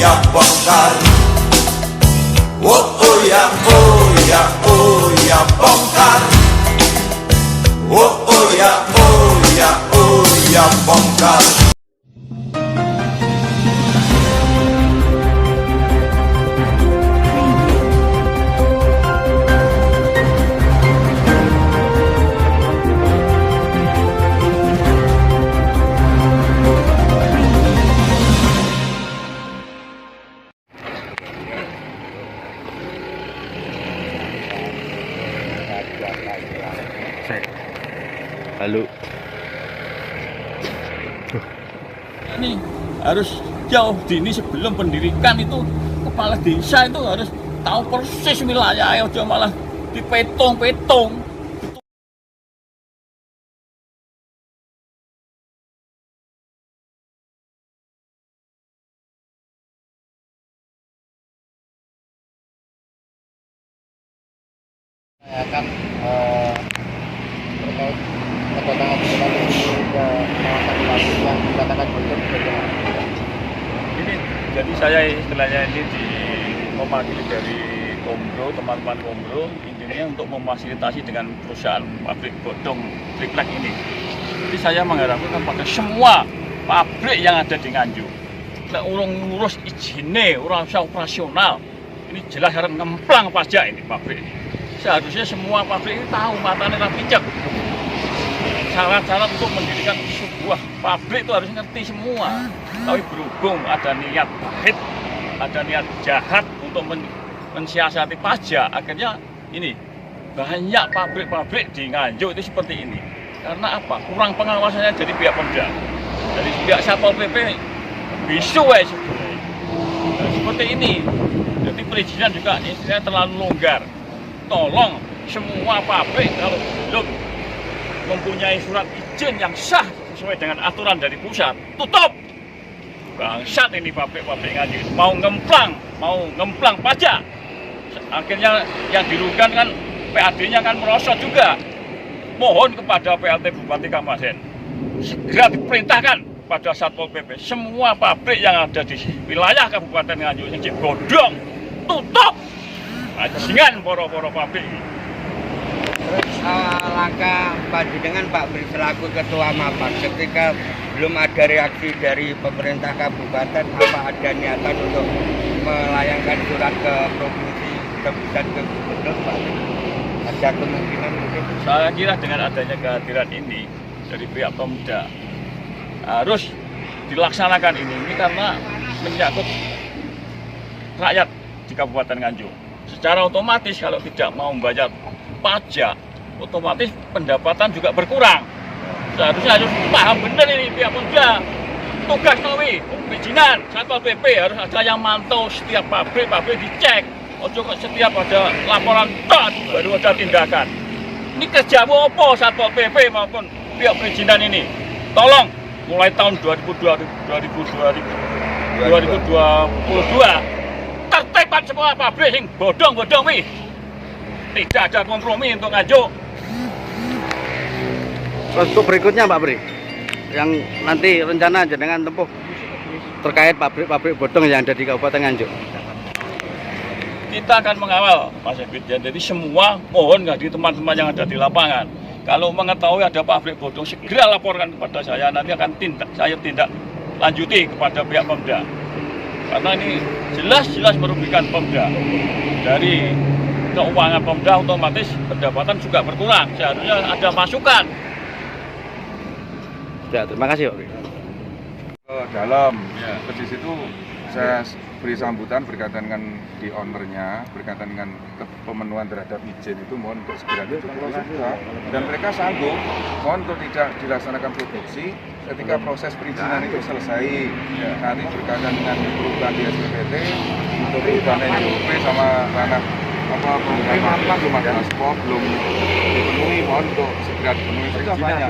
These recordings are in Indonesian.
ya bongkar. Oh ya bongkar. Oh ya bongkar. Halo. Ini harus jauh dini sebelum pendidikan itu kepala desa itu harus tahu persis wilayah, aja malah dipetung-petung. Saya akan terkait kedatangan ke kawasan Batu yang dikatakan bocor bagaimana? Ini jadi saya istilahnya ini mewakili dari Kombro, teman-teman Kombro, intinya untuk memfasilitasi dengan perusahaan pabrik bodong triplek ini. Jadi saya mengharapkan pada semua pabrik yang ada di Nganjuk, urung ngurus izinnya, urang usah operasional, ini jelas harus ngemplang pajak ini pabrik ini. Seharusnya semua pabrik ini tahu matanya rapi cek. Syarat-syarat untuk mendirikan sebuah pabrik itu harus ngerti semua. Tapi berhubung ada niat baik, ada niat jahat untuk mensiasati pajak, akhirnya ini banyak pabrik-pabrik di Nganjuk itu seperti ini. Karena apa? Kurang pengawasannya dari pihak Pemda. Dari pihak Satpol PP bisu seperti ini. Jadi perizinan juga istilahnya terlalu longgar. Tolong semua pabrik kalau belum mempunyai surat izin yang sah sesuai dengan aturan dari pusat, tutup. Bangsat ini pabrik-pabrik Nganjuk mau ngemplang pajak. Akhirnya yang dirugikan kan PAD-nya kan merosot juga. Mohon kepada PLT Bupati Kabupaten segera diperintahkan pada Satpol PP semua pabrik yang ada di wilayah Kabupaten Nganjuk yang bodong tutup. Bajingan poro-poro pabrik. Terus langkah dengan Pak Bri selaku Ketua Mapak ketika belum ada reaksi dari pemerintah kabupaten, apa ada niatan untuk melayangkan surat ke provinsi, ke pusat, ke gubernur, Pak Bri? Ada kemungkinan mungkin? Saya kira dengan adanya kehadiran ini dari pihak Pemda harus dilaksanakan ini karena menyangkut rakyat di Kabupaten Nganjuk. Secara otomatis kalau tidak mau membayar pajak, otomatis pendapatan juga berkurang. Seharusnya harus paham benar ini pihak Pemda. Tugas nawi, perizinan, Satpol PP harus ada yang mantau setiap pabrik dicek. Ojo setiap ada laporan baru ada tindakan. Ini kerjamu apa Satpol PP maupun pihak perizinan ini? Tolong mulai tahun 2022 tertibkan semua pabrik yang bodong-bodong wih. Tidak ada kompromi untuk Nganjuk. Terus untuk berikutnya Pak Bri, yang nanti rencana jenengan tempuh terkait pabrik-pabrik bodong yang ada di Kabupaten Nganjuk. Kita akan mengawal Mas Ebit ya. Jadi semua mohon nggak di teman-teman yang ada di lapangan. Kalau mengetahui ada pabrik bodong segera laporkan kepada saya. Nanti akan saya tindak lanjuti kepada pihak Pemda. Karena ini jelas merugikan Pemda. Dari keuangan Pemda otomatis pendapatan juga berkurang. Seharusnya ada masukan. Ya, terima kasih Pak Bri. Dalam di situ saya beri sambutan berkaitan dengan di ownernya, berkaitan dengan pemenuhan terhadap izin itu mohon untuk segera dicukupi juga. Dan mereka sanggup mohon untuk tidak dilaksanakan produksi ketika proses perizinan itu selesai. Nanti berkaitan dengan perubahan di SPPT untuk perubahan NJOP sama ranah perubahan belum ada aspal belum dipenuhi, mohon untuk segera dipenuhi perizinannya.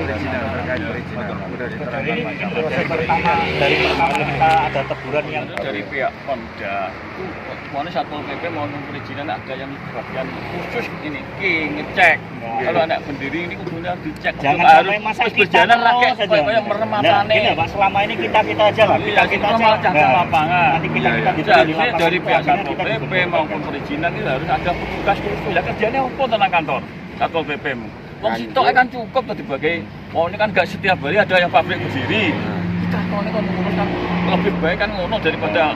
Dari pertama kita ada teguran yang dari pihak Pemda itu mana Satpol PP mau perizinan ada yang bagian khusus ini ngecek kalau anak berdiri ini kudunya dicek jangan sampai masa kita berjalan lagi saja. kayak merematan Gini Pak, selama ini kita aja lah, kita aja. malah lapangan Nanti kita jadi di lapangan dari pihak akhirnya Satpol kita PP maupun perizinan itu harus ada petugas khusus ya kerjanya apa tentang kantor Satpol PP mu wong sitok kan cukup tadi sebagai oh ini kan gak setiap hari ada yang pabrik berdiri kita ini kan mengurus kan lebih baik kan ngono daripada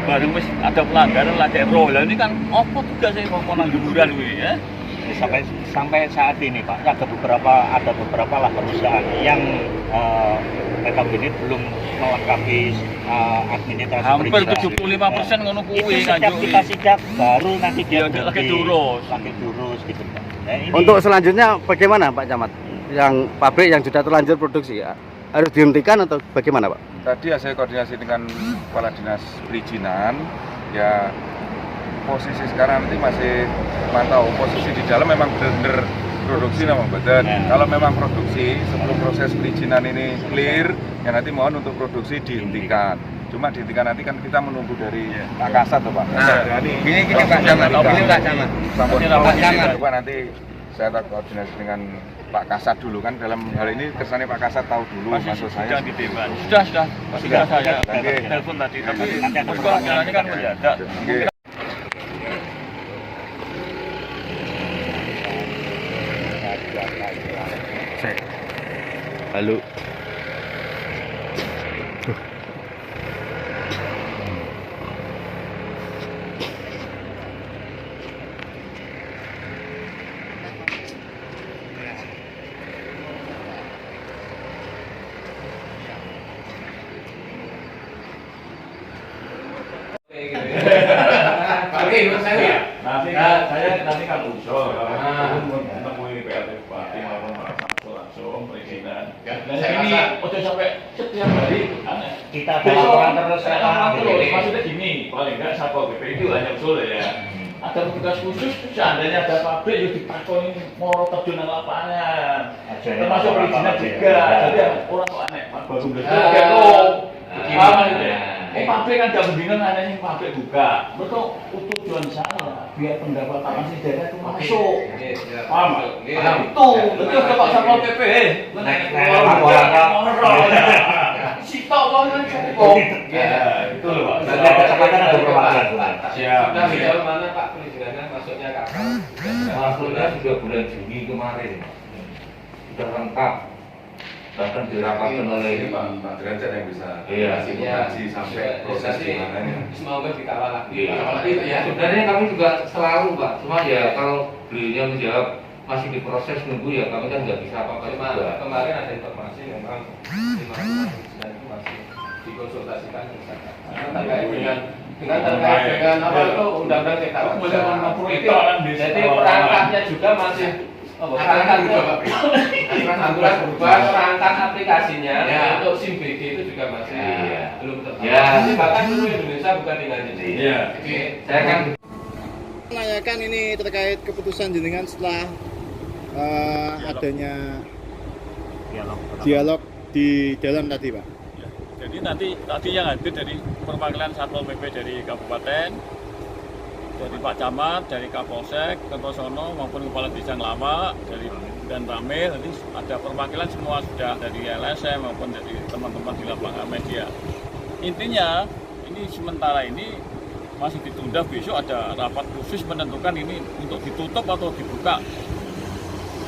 bareng wis ada pelanggaran lagi roh lah ini kan apa tugas saya mau nang hiburan kuwi ya sampai saat ini Pak ada beberapa lah perusahaan yang mereka ini belum melengkapi administrasi hampir perizinan. 75% ngono Itu kuwi setiap kita sidak baru nanti dia lagi durus gitu Pak. Nah, ini Untuk selanjutnya bagaimana Pak Camat? Yang pabrik yang sudah terlanjur produksi ya, harus dihentikan atau bagaimana Pak? Tadi saya koordinasi dengan Kepala Dinas Perizinan, ya posisi sekarang nanti masih mantau posisi di dalam memang benar-benar produksi memang betul. Kalau memang produksi sebelum proses perizinan ini clear, ya nanti mohon untuk produksi dihentikan. Cuma dihentikan nanti kan kita menunggu dari Pak Kasat tuh Pak. Gini Pak Camat, ini Pak Camat. Coba nanti saya koordinasi dengan Pak Kasat dulu kan dalam hal ini kesannya Pak Kasat tahu dulu maksud saya. sudah saya telepon tadi tapi jalannya kan mendadak. Halo. Nanti kan usul menemui PLT Bupati maupun Pak Samsul langsung perizinan. Ini udah sampai setiap hari kita laporan terus maksudnya gini, paling enggak Satpol PP itu hanya usul ya. Ada petugas khusus seandainya ada pabrik yang dipakoni mau terjun ke lapangan. Termasuk perizinan juga. Jadi orang kok aneh, baru pabrik kan gak mendingan anehnya pabrik buka. Betul tujuan saya biar pendapatan asli daerah itu masuk. Paham? Itu betul Pak Satpol PP. Sitok kan cukup. Itu loh Pak. Nanti ada catatan ada perwakilan. Siap. Sudah sejauh mana Pak perizinannya masuknya kapan? Masuknya sudah bulan Juni kemarin, sudah lengkap, bahkan dirapatkan oleh Pak Derajat yang bisa Iya. kasih sampai proses gimana ya. Semoga dikawal lagi. Iya. Seperti itu ya. Sebenarnya kami juga selalu Pak, cuma ya kalau beliaunya menjawab masih diproses nunggu ya kami kan nggak bisa apa-apa Cuma juga. kemarin ada informasi memang 5 perizinan itu masih dikonsultasikan misalkan. Terkait dengan apa itu undang-undang cipta kerja. Jadi perangkatnya juga masih aturan aturan berubah, perangkat aplikasinya untuk SIM BG itu juga masih belum terbatas. Bahkan seluruh Indonesia bukan dengan ini. Jadi Saya kan menanyakan ini terkait keputusan jenengan setelah adanya dialog di dalam tadi Pak. Jadi nanti tadi yang hadir dari perwakilan Satpol PP dari Kabupaten, dari Pak Camat, dari Kapolsek, Kertosono maupun Kepala Desa Ngelawak, dari dan Ramil, nanti ada perwakilan semua sudah dari LSM maupun dari teman-teman di lapangan media. Intinya ini sementara ini masih ditunda, besok ada rapat khusus menentukan ini untuk ditutup atau dibuka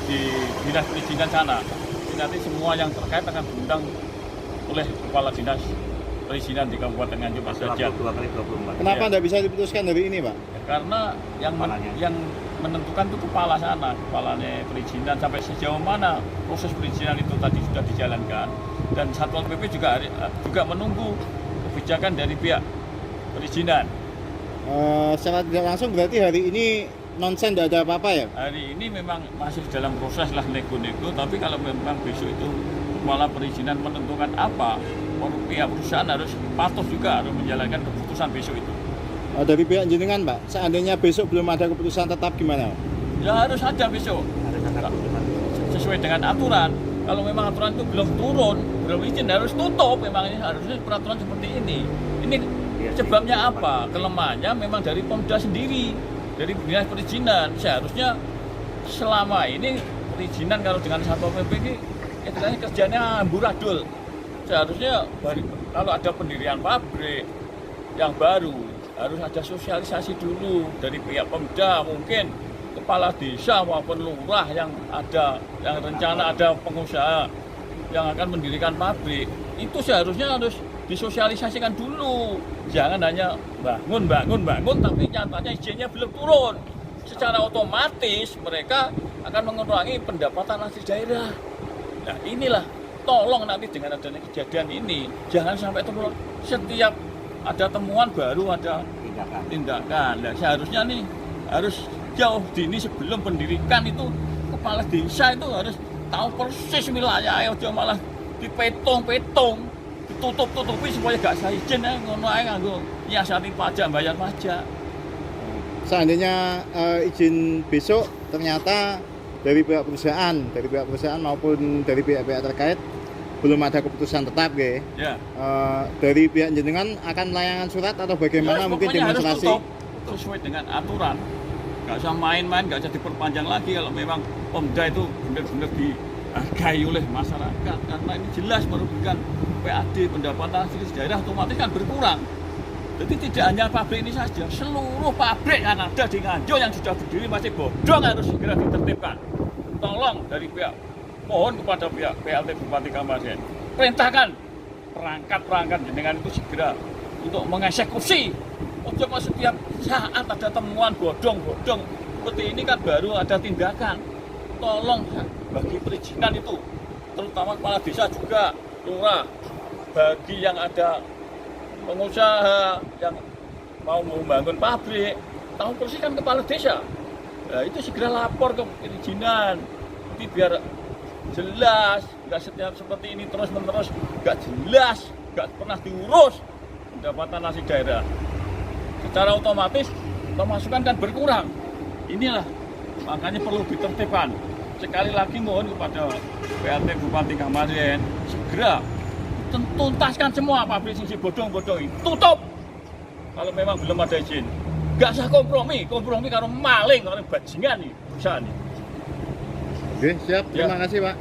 di dinas perizinan sana. Jadi nanti semua yang terkait akan diundang oleh Kepala Dinas Perizinan di Kabupaten Nganjuk Mas Derajat. Kenapa tidak bisa diputuskan dari ini Pak? Karena yang menentukan itu kepala sana, kepalanya perizinan sampai sejauh mana proses perizinan itu tadi sudah dijalankan, dan Satpol PP juga menunggu kebijakan dari pihak perizinan. Secara tidak langsung berarti hari ini nonsen tidak ada apa-apa ya? Hari ini memang masih dalam proses lah nego-nego, tapi kalau memang besok itu kepala perizinan menentukan apa, pihak perusahaan harus patuh juga harus menjalankan keputusan besok itu. Dari pihak jenengan Pak, seandainya besok belum ada keputusan tetap gimana? Ya harus ada besok. sesuai dengan aturan. Kalau memang aturan itu belum turun, belum izin harus tutup. Memang ini harusnya peraturan seperti ini. Ini sebabnya apa? Kelemahannya memang dari Pemda sendiri, dari dinas perizinan. Seharusnya selama ini perizinan kalau dengan Satpol PP ini kerjanya amburadul. Seharusnya kalau ada pendirian pabrik yang baru harus ada sosialisasi dulu dari pihak Pemda, mungkin kepala desa maupun lurah yang rencana ada pengusaha yang akan mendirikan pabrik, itu seharusnya harus disosialisasikan dulu. Jangan hanya bangun, tapi nyatanya izinnya belum turun. Secara otomatis mereka akan mengurangi pendapatan asli daerah. Nah inilah, tolong nanti dengan adanya kejadian ini, jangan sampai temuan setiap ada temuan baru ada tindakan. Nah seharusnya nih harus jauh dini sebelum pendirikan itu kepala desa itu harus tahu persis wilayah, aja malah dipetong-petong, ditutup-tutupi supaya gak sah izin ngono ae nganggo nyiasati pajak, bayar pajak. Seandainya izin besok ternyata dari pihak perusahaan maupun dari pihak-pihak terkait belum ada keputusan tetap, Ya. Dari pihak jenengan akan melayangkan surat atau bagaimana mungkin demonstrasi? Harus tutup sesuai dengan aturan. Gak usah main-main, gak usah diperpanjang lagi kalau memang Pemda itu benar-benar dihargai oleh masyarakat, karena ini jelas merugikan PAD, pendapatan asli daerah otomatis kan berkurang. Jadi tidak hanya pabrik ini saja, seluruh pabrik yang ada di Nganjuk yang sudah berdiri masih bodong harus segera ditertibkan. Tolong dari pihak, mohon kepada pihak PLT Bupati Kabupaten, perintahkan perangkat jenengan itu segera untuk mengeksekusi. Cuma setiap saat ada temuan bodong-bodong seperti ini kan baru ada tindakan. Tolong bagi perizinan itu, terutama kepala desa juga, lurah, bagi yang ada pengusaha yang mau membangun pabrik, tahu persis kan kepala desa. Nah, itu segera lapor ke perizinan, nanti biar jelas, nggak setiap seperti ini terus-menerus, nggak jelas, nggak pernah diurus pendapatan asli daerah. Secara otomatis pemasukan kan berkurang. Inilah makanya perlu ditertibkan. Sekali lagi mohon kepada PLT Bupati Kabupaten segera tuntaskan semua pabrik sisi bodong-bodong ini. Tutup kalau memang belum ada izin. Gak usah kompromi kalau maling, kalau bajingan nih, bisa nih. Oke, siap. Ya. Terima kasih, Pak.